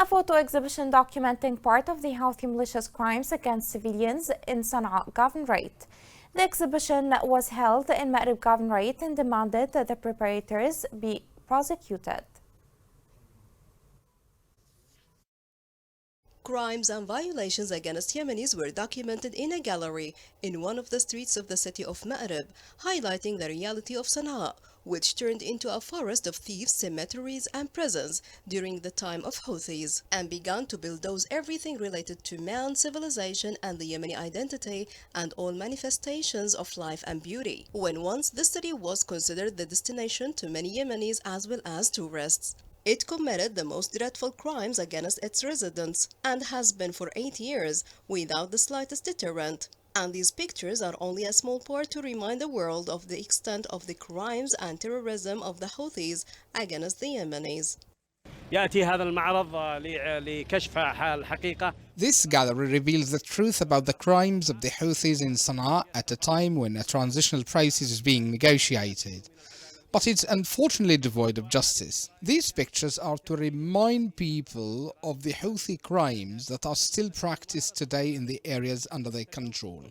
A photo exhibition documenting part of the Houthi militia's crimes against civilians in Sana'a Governorate. The exhibition was held in Ma'rib Governorate and demanded that the perpetrators be prosecuted. Crimes and violations against Yemenis were documented in a gallery in one of the streets of the city of Ma'rib, highlighting the reality of Sana'a, which turned into a forest of thieves, cemeteries, and prisons during the time of Houthis, and began to bulldoze everything related to man, civilization, and the Yemeni identity, and all manifestations of life and beauty, when once the city was considered the destination to many Yemenis as well as tourists. It committed the most dreadful crimes against its residents and has been for 8 years without the slightest deterrent. And these pictures are only a small part to remind the world of the extent of the crimes and terrorism of the Houthis against the Yemenis. This gallery reveals the truth about the crimes of the Houthis in Sana'a at a time when a transitional process is being negotiated. But it's unfortunately devoid of justice. These pictures are to remind people of the Houthi crimes that are still practiced today in the areas under their control.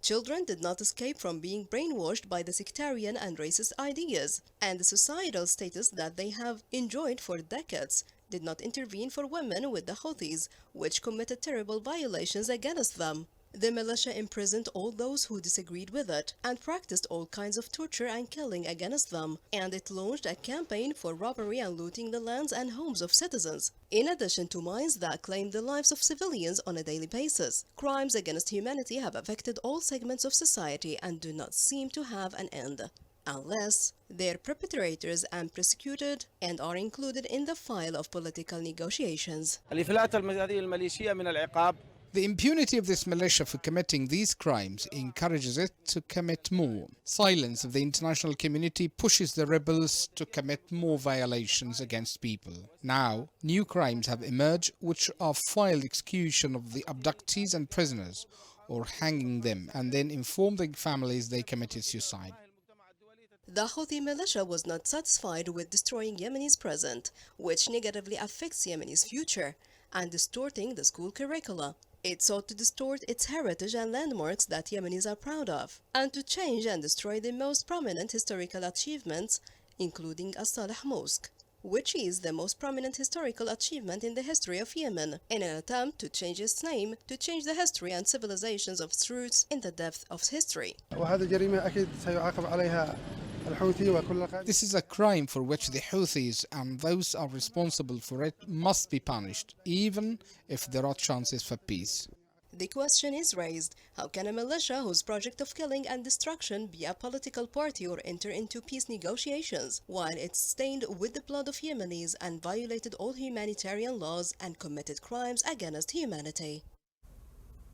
Children did not escape from being brainwashed by the sectarian and racist ideas, and the societal status that they have enjoyed for decades did not intervene for women with the Houthis, which committed terrible violations against them. The militia imprisoned all those who disagreed with it and practiced all kinds of torture and killing against them, and it launched a campaign for robbery and looting the lands and homes of citizens, in addition to mines that claimed the lives of civilians on a daily basis. Crimes against humanity have affected all segments of society and do not seem to have an end, unless their perpetrators are prosecuted and are included in the file of political negotiations. The impunity of this militia for committing these crimes encourages it to commit more. Silence of the international community pushes the rebels to commit more violations against people. Now, new crimes have emerged which are filed execution of the abductees and prisoners, or hanging them, and then inform the families they committed suicide. The Houthi militia was not satisfied with destroying Yemeni's present, which negatively affects Yemeni's future, and distorting the school curricula. It sought to distort its heritage and landmarks that Yemenis are proud of, and to change and destroy the most prominent historical achievements, including As-Salih Mosque, which is the most prominent historical achievement in the history of Yemen, in an attempt to change its name, to change the history and civilizations of its roots in the depth of history. This is a crime for which the Houthis and those are responsible for it must be punished, even if there are chances for peace. The question is raised, how can a militia whose project of killing and destruction be a political party or enter into peace negotiations, while it's stained with the blood of Yemenis and violated all humanitarian laws and committed crimes against humanity?